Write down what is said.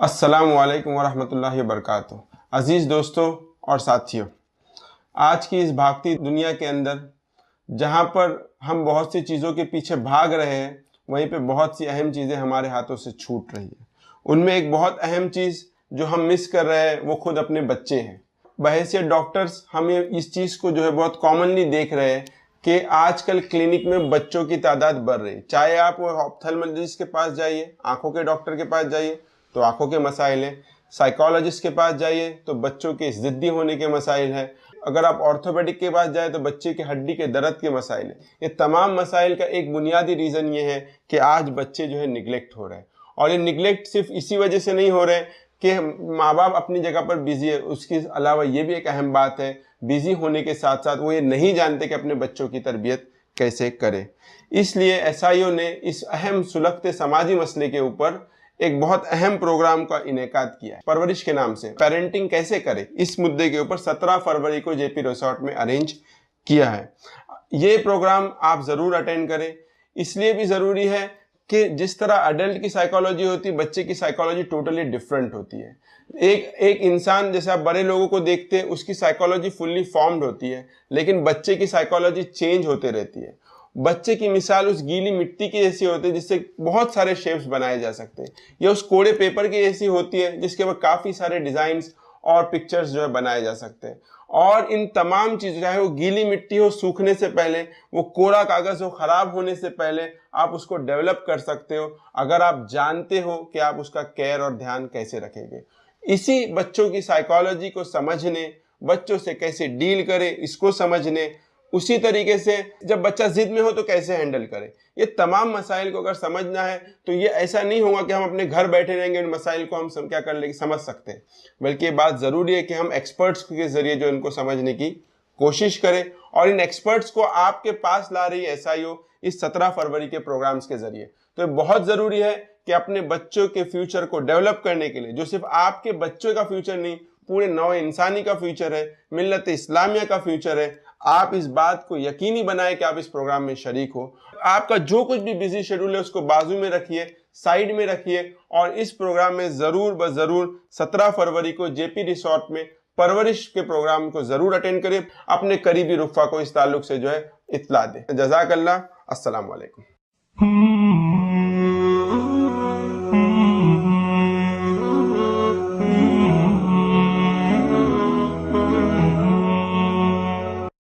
अस्सलामु अलैकुम वरहमतुल्लाहि वबरकातुहू। अज़ीज़ दोस्तों और साथियों, आज की इस भागती दुनिया के अंदर जहाँ पर हम बहुत सी चीज़ों के पीछे भाग रहे हैं, वहीं पे बहुत सी अहम चीज़ें हमारे हाथों से छूट रही हैं। उनमें एक बहुत अहम चीज़ जो हम मिस कर रहे हैं वो खुद अपने बच्चे हैं। बहैसियत डॉक्टर्स हम ये इस चीज़ को जो है बहुत कॉमनली देख रहे हैं कि आजकल क्लिनिक में बच्चों की तादाद बढ़ रही है। चाहे आप वो ऑप्थेल्मोलॉजिस्ट के पास जाइए, आंखों के डॉक्टर के पास जाइए तो आंखों के मसाइल हैं, साइकोलॉजिस्ट के पास जाइए तो बच्चों के ज़िद्दी होने के मसाइल हैं, अगर आप ऑर्थोपेडिक के पास जाए तो बच्चे की हड्डी के दर्द के मसाइल हैं। ये तमाम मसाइल का एक बुनियादी रीज़न ये है कि आज बच्चे जो है निगलेक्ट हो रहे हैं। और ये निगलेक्ट सिर्फ इसी वजह से नहीं हो रहे हैं कि माँ बाप अपनी जगह पर बिजी है, उसके अलावा ये भी एक अहम बात है, बिजी होने के साथ साथ वो ये नहीं जानते कि अपने बच्चों की तरबियत कैसे करें। इसलिए एसआईओ ने इस अहम सुलगते समाजी मसले के ऊपर एक बहुत अहम प्रोग्राम का इनेकाद किया है। परवरिश के नाम से पेरेंटिंग कैसे करें, इस मुद्दे के ऊपर 17 फरवरी को जेपी रिसोर्ट में अरेंज किया है। ये प्रोग्राम आप ज़रूर अटेंड करें। इसलिए भी ज़रूरी है कि जिस तरह अडल्ट की साइकोलॉजी होती है, बच्चे की साइकोलॉजी टोटली डिफरेंट होती है। एक इंसान जैसे आप बड़े लोगों को देखते हैं, उसकी साइकोलॉजी फुल्ली फॉर्म्ड होती है, लेकिन बच्चे की साइकोलॉजी चेंज होते रहती है। बच्चे की मिसाल उस गीली मिट्टी की जैसी होती है जिससे बहुत सारे शेप्स बनाए जा सकते हैं, या उस कोड़े पेपर की जैसी होती है जिसके ऊपर काफ़ी सारे डिज़ाइंस और पिक्चर्स जो है बनाए जा सकते हैं। और इन तमाम चीज़ों, चाहे वो गीली मिट्टी हो सूखने से पहले, वो कोरा कागज़ हो ख़राब होने से पहले, आप उसको डेवलप कर सकते हो अगर आप जानते हो कि आप उसका केयर और ध्यान कैसे रखेंगे। इसी बच्चों की साइकोलॉजी को समझने, बच्चों से कैसे डील करें इसको समझने, उसी तरीके से जब बच्चा जिद में हो तो कैसे हैंडल करें, ये तमाम मसाइल को अगर समझना है तो ये ऐसा नहीं होगा कि हम अपने घर बैठे रहेंगे, इन मसाइल को हम क्या कर लेंगे, समझ सकते हैं। बल्कि ये बात ज़रूरी है कि हम एक्सपर्ट्स के ज़रिए जो इनको समझने की कोशिश करें, और इन एक्सपर्ट्स को आपके पास ला रही है एसआईओ इस 17 फरवरी के प्रोग्राम्स के ज़रिए। तो ये बहुत ज़रूरी है कि अपने बच्चों के फ्यूचर को डेवलप करने के लिए, जो सिर्फ आपके बच्चों का फ्यूचर नहीं, पूरे नौ इंसानी का फ्यूचर है, मिल्लत इस्लामिया का फ्यूचर है, आप इस बात को यकीनी बनाएं कि आप इस प्रोग्राम में शरीक हो। आपका जो कुछ भी बिजी शेड्यूल है उसको बाजू में रखिए, साइड में रखिए, और इस प्रोग्राम में ज़रूर ब ज़रूर 17 फरवरी को जेपी रिसोर्ट में परवरिश के प्रोग्राम को ज़रूर अटेंड करिए। अपने करीबी रुफ़ा को इस ताल्लुक से जो है इत्तला दें। जज़ाकल्लाह। अस्सलाम वालेकुम।